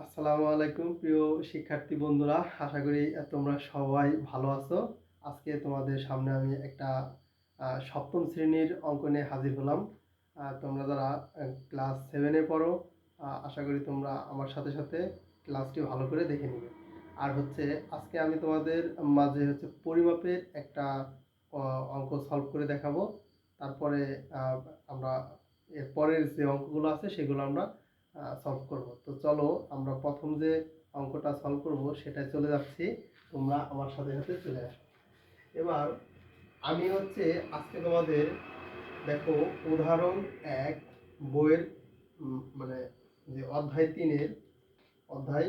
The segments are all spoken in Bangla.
আসসালামু আলাইকুম প্রিয় শিক্ষার্থী বন্ধুরা, আশা করি তোমরা সবাই ভালো আছো। আজকে তোমাদের সামনে আমি একটা সপ্তম শ্রেণীর অঙ্ক নিয়ে হাজির হলাম। তোমরা যারা ক্লাস 7-এ পড়ো, আশা করি তোমরা আমার সাথে সাথে ক্লাসটি ভালো করে দেখে নেবে। আর আজকে আমি তোমাদের মাঝে পরিমাপের একটা অঙ্ক সলভ করে দেখাবো। তারপরে আমরা এর পরের যে অঙ্কগুলো আছে সেগুলো আমরা সলভ করব। তো চলো আমরা প্রথম যে অঙ্কটা সলভ করব সেটাই চলে যাচ্ছি। তোমরা আমার সাথে সাথে চলে আসো। এবার আমি আজকে তোমাদের দেখো উদাহরণ 1 বইয়ের মানে যে অধ্যায় 3-এর অধ্যায়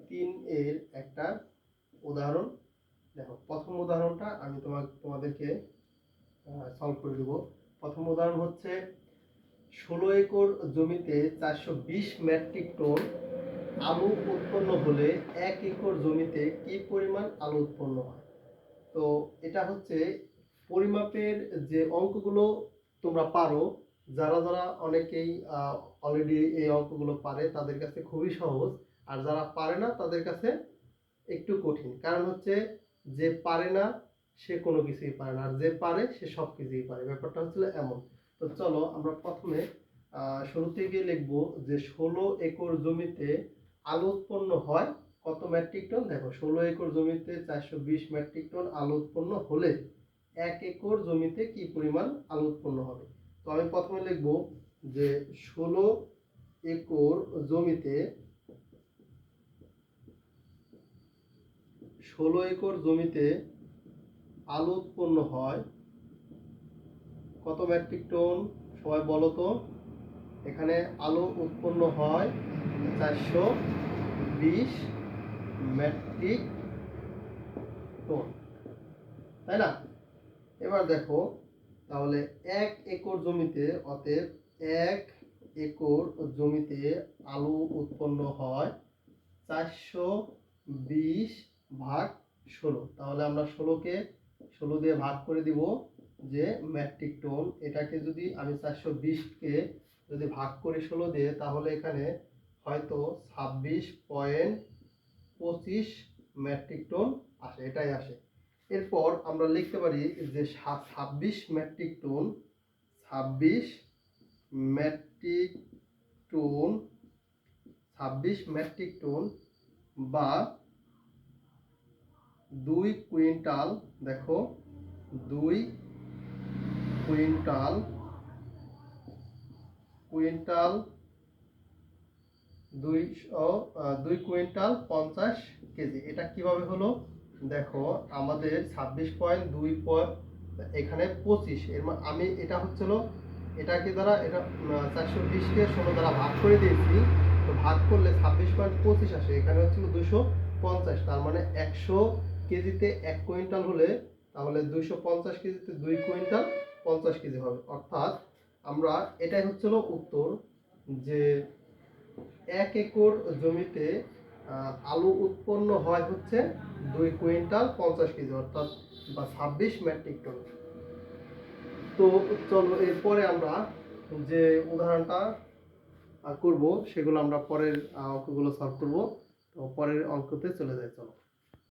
3 এর একটা উদাহরণ। দেখো প্রথম উদাহরণটা আমি তোমাদেরকে সলভ করে দেব। প্রথম উদাহরণ 16 একর জমিতে 420 মেট্রিক টন আলু উৎপন্ন হলে 1 একর জমিতে কি পরিমাণ আলু উৎপন্ন হয়। তো এটা পরিমাপের যে অঙ্কগুলো তোমরা পারো, যারা যারা অনেকেই অলরেডি এই অঙ্কগুলো পারে তাদের কাছে খুবই সহজ, আর যারা পারে না তাদের কাছে একটু কঠিন। কারণ যে পারে না সে কোনো কিছুই পারে না, আর যে পারে সে সব কিছুই পারে। ব্যাপারটা এমন। তো চলো আমরা প্রথমে শুরু থেকে লিখবো যে 16 একর জমিতে আলু উৎপন্ন হয় কত মেট্রিক টন। দেখো 16 একর জমিতে 420 মেট্রিক টন আলু উৎপন্ন হলে 1 একর জমিতে কি পরিমাণ আলু উৎপন্ন হবে। তো আমি প্রথমে লিখবো যে 16 একর জমিতে 16 একর জমিতে আলু উৎপন্ন হয় কত মেট্রিক টন, সবাই বলো তো। এখানে আলু উৎপন্ন হয় 420 মেট্রিক টন, তাই না? এবার দেখো তাহলে 1 একর জমিতে, অতএব 1 একর জমিতে আলু উৎপন্ন হয় 420 ভাগ 16। তাহলে আমরা 16কে 16 দিয়ে ভাগ করে দিব যে মেট্রিক টন। এটাকে যদি আমি 420কে যদি ভাগ করি 16 দিয়ে, তাহলে এখানে হয়তো 26.25 মেট্রিক টন আসে, এটাই আসে। এরপর আমরা লিখতে পারি যে 26 metric ton, 26 metric ton, 26 metric ton বা 2 কুইন্টাল। দেখো 2 কুইন্টাল, 2 কুইন্টাল 50 কেজি। এটা কিভাবে হলো দেখো, আমাদের 26.2 এখানে 25, এর আমি এটা এটাকে দ্বারা এটা 420কে 16 দ্বারা ভাগ করে দিয়েছি। তো ভাগ করলে 26.25 আসে। এখানে 250, তার মানে 100 কেজিতে 1 কুইন্টাল হলে তাহলে 250 কেজিতে 2 কুইন্টাল 50 কেজি হবে। অর্থাৎ আমরা এটাই উত্তর, যে 1 একর জমিতে আলু উৎপন্ন হয় 2 কুইন্টাল 50 কেজি, অর্থাৎ বা 26 মেট্রিক টন। তো চলো এরপরে আমরা যে উদাহরণটা করব সেগুলো আমরা পরের অঙ্কগুলো সলভ করব। তো পরের অঙ্কতে চলে যাই, চলো।